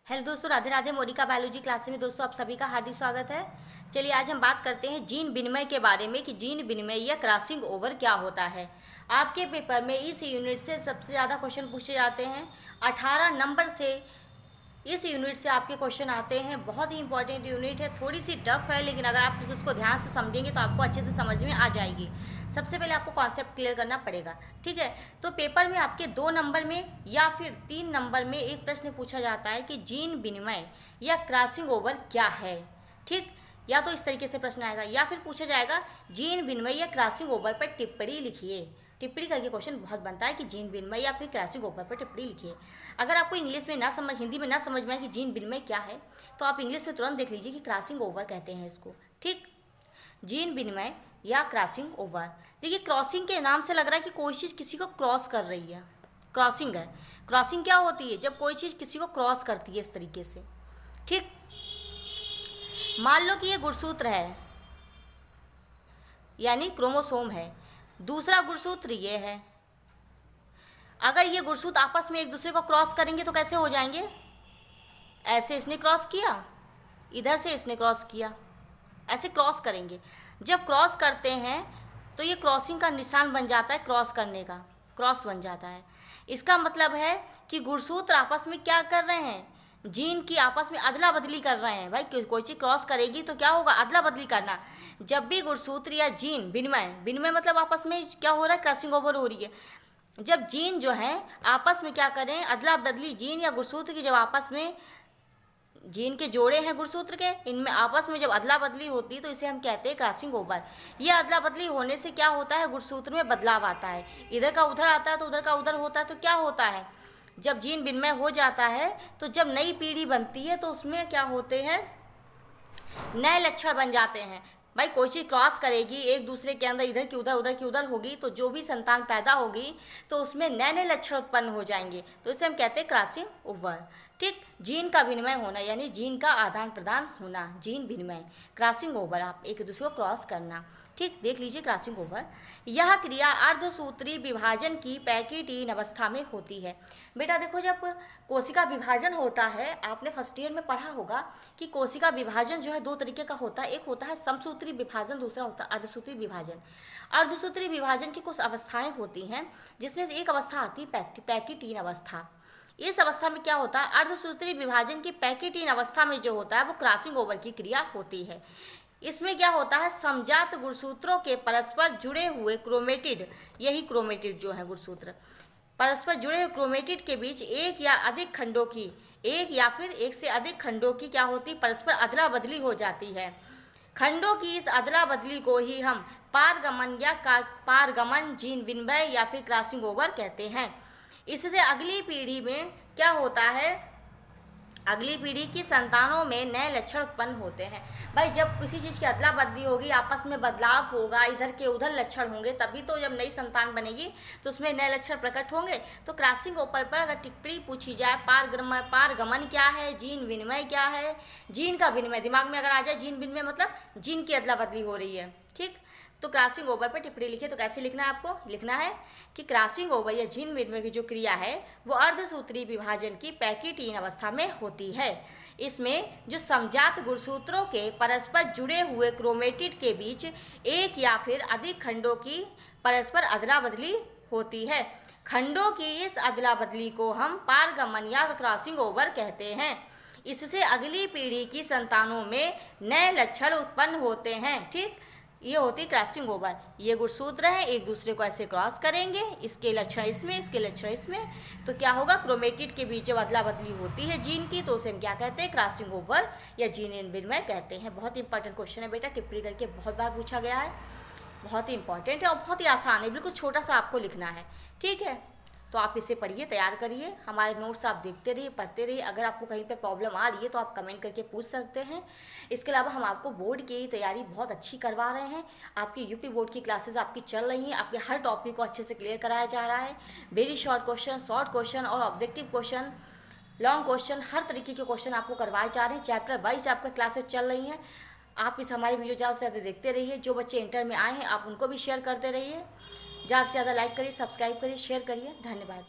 Hello दोस्तों, Radhe Radhe. Monika biology class में दोस्तों आप सभी का हार्दिक स्वागत है। चलिए आज हम बात करते हैं जीन विनिमय के बारे में कि जीन विनिमय या क्रॉसिंग ओवर क्या होता है। आपके पेपर में इस यूनिट से सबसे ज़्यादा क्वेश्चन पूछे जाते हैं। 18 नंबर से इस यूनिट से आपके क्वेश्चन आते हैं। बहुत ही इंपॉर्टेंट यूनिट है, थोड़ी सी टफ है, लेकिन अगर आप उसको ध्यान से समझेंगे तो आपको अच्छे से समझ में आ जाएगी। सबसे पहले आपको कॉन्सेप्ट क्लियर करना पड़ेगा, ठीक है। तो पेपर में आपके 2 नंबर में या फिर 3 नंबर में एक प्रश्न पूछा जाता है कि जीन विनिमय या क्रॉसिंग ओवर क्या है, ठीक। या तो इस तरीके से प्रश्न आएगा या फिर पूछा जाएगा जीन विनिमय या क्रॉसिंग ओवर पर टिप्पणी लिखिए। टिप्पणी करके क्वेश्चन बहुत बनता है कि जीन विनिमय या फिर क्रॉसिंग ओवर पर टिप्पणी लिखिए। अगर आपको इंग्लिश में ना समझ, हिंदी में ना समझ में आए कि जीन विनिमय क्या है, तो आप इंग्लिश में तुरंत देख लीजिए कि क्रॉसिंग ओवर कहते हैं इसको, ठीक। जीन विनिमय या क्रॉसिंग ओवर। देखिए, क्रॉसिंग के नाम से लग रहा है कि कोई चीज़ किसी को क्रॉस कर रही है, क्रॉसिंग है। क्रॉसिंग क्या होती है? जब कोई चीज़ किसी को क्रॉस करती है इस तरीके से, ठीक। मान लो कि ये गुणसूत्र है, यानी क्रोमोसोम है। दूसरा गुणसूत्र ये है। अगर ये गुणसूत्र आपस में एक दूसरे को क्रॉस करेंगे तो कैसे हो जाएंगे? ऐसे इसने क्रॉस किया, इधर से इसने क्रॉस किया, ऐसे क्रॉस करेंगे। जब क्रॉस करते हैं तो ये क्रॉसिंग का निशान बन जाता है, क्रॉस करने का, क्रॉस बन जाता है। इसका मतलब है कि गुणसूत्र आपस में क्या कर रहे हैं? जीन की आपस में अदला बदली कर रहे हैं। भाई कोई चीज़ क्रॉस करेगी तो क्या होगा? अदला बदली करना। जब भी गुणसूत्र या जीन विनिमय, विनिमय मतलब आपस में क्या हो रहा है? क्रॉसिंग ओवर हो रही है। जब जीन जो है आपस में क्या करें? अदला बदली, जीन या गुणसूत्र की जब आपस में, जीन के जोड़े हैं गुणसूत्र के, इनमें आपस में जब अदला बदली होती है तो इसे हम कहते हैं क्रॉसिंग ओवर। ये अदला बदली होने से क्या होता है? गुणसूत्र में बदलाव आता है। इधर का उधर आता है तो उधर का उधर होता है। तो क्या होता है? जब जीन विनिमय हो जाता है तो जब नई पीढ़ी बनती है तो उसमें क्या होते हैं? नए लक्षण बन जाते हैं। भाई कोई चीज़ क्रॉस करेगी एक दूसरे के अंदर, इधर की उधर उधर की उधर होगी, तो जो भी संतान पैदा होगी तो उसमें नए नए लक्षण उत्पन्न हो जाएंगे। तो इसे हम कहते हैं क्रॉसिंग ओवर, ठीक। जीन का विनिमय होना यानी जीन का आदान प्रदान होना, जीन विनिमय। क्रॉसिंग ओवर आप एक दूसरे को क्रॉस करना, ठीक। देख लीजिए क्रॉसिंग ओवर। यह क्रिया अर्धसूत्री विभाजन की पैकिटीन अवस्था में होती है। बेटा देखो, जब कोशिका विभाजन होता है, आपने फर्स्ट ईयर में पढ़ा होगा कि कोशिका विभाजन जो है 2 तरीके का होता है। एक होता है समसूत्री विभाजन, दूसरा होता है अर्धसूत्री विभाजन। अर्धसूत्री विभाजन की कुछ अवस्थाएं होती हैं, जिसमें से एक अवस्था आती है पैकिटीन अवस्था। इस अवस्था में क्या होता है? अर्धसूत्री विभाजन की पैकिटीन अवस्था में जो होता है वो क्रॉसिंग ओवर की क्रिया होती है। इसमें क्या होता है? समजात गुणसूत्रों के परस्पर जुड़े हुए क्रोमेटिड, यही क्रोमेटिड जो है गुणसूत्र, परस्पर जुड़े हुए क्रोमेटिड के बीच एक या अधिक खंडों की, एक या फिर एक से अधिक खंडों की क्या होती? परस्पर अदला बदली हो जाती है। खंडों की इस अदला बदली को ही हम पारगमन या पारगमन, जीन विनिमय या फिर क्रॉसिंग ओवर कहते हैं। इससे अगली पीढ़ी में क्या होता है? अगली पीढ़ी की संतानों में नए लक्षण उत्पन्न होते हैं। भाई जब किसी चीज़ की अदला बदली होगी, आपस में बदलाव होगा, इधर के उधर लक्षण होंगे, तभी तो जब नई संतान बनेगी तो उसमें नए लक्षण प्रकट होंगे। तो क्रॉसिंग ओवर पर अगर टिप्पणी पूछी जाए, पारगमन क्या है, जीन विनिमय क्या है, जीन का विनिमय दिमाग में अगर आ जाए, जीन विनिमय मतलब जीन की अदला बदली हो रही है, ठीक। तो क्रॉसिंग ओवर पर टिप्पणी लिखिए। तो कैसे लिखना है? आपको लिखना है कि क्रॉसिंग ओवर या जीन विनिमय की जो क्रिया है वो अर्धसूत्री विभाजन की पैकिटीन अवस्था में होती है। इसमें जो समजात गुणसूत्रों के परस्पर जुड़े हुए क्रोमेटिड के बीच एक या फिर अधिक खंडों की परस्पर अदला बदली होती है। खंडों की इस अदला बदली को हम पारगमन या क्रॉसिंग ओवर कहते हैं। इससे अगली पीढ़ी की संतानों में नए लक्षण उत्पन्न होते हैं, ठीक। ये होती क्रॉसिंग ओवर। ये गुणसूत्र हैं, एक दूसरे को ऐसे क्रॉस करेंगे, इसके लक्षण इसमें, इसके लक्षण इसमें, तो क्या होगा? क्रोमेटिड के बीच जब अदला बदली होती है जीन की तो उसे हम क्या कहते हैं? क्रॉसिंग ओवर या जीन विनिमय कहते हैं। बहुत इंपॉर्टेंट क्वेश्चन है बेटा, टिप्पणी करके बहुत बार पूछा गया है। बहुत ही इंपॉर्टेंट है और बहुत ही आसान है, बिल्कुल छोटा सा आपको लिखना है, ठीक है। तो आप इसे पढ़िए, तैयार करिए, हमारे नोट्स आप देखते रहिए, पढ़ते रहिए। अगर आपको कहीं पे प्रॉब्लम आ रही है तो आप कमेंट करके पूछ सकते हैं। इसके अलावा हम आपको बोर्ड की तैयारी बहुत अच्छी करवा रहे हैं। आपकी यूपी बोर्ड की क्लासेस आपकी चल रही हैं, आपके हर टॉपिक को अच्छे से क्लियर कराया जा रहा है। Very short question, short question और ऑब्जेक्टिव क्वेश्चन, लॉन्ग क्वेश्चन, हर तरीके के क्वेश्चन आपको करवाए जा रहे हैं। चैप्टर वाइज आपका क्लासेस चल रही हैं। आप इस हमारी वीडियो ज़्यादा से ज़्यादा देखते रहिए। जो बच्चे इंटर में आए हैं आप उनको भी शेयर करते रहिए। ज़्यादा से ज़्यादा लाइक करिए, सब्सक्राइब करिए, शेयर करिए। धन्यवाद।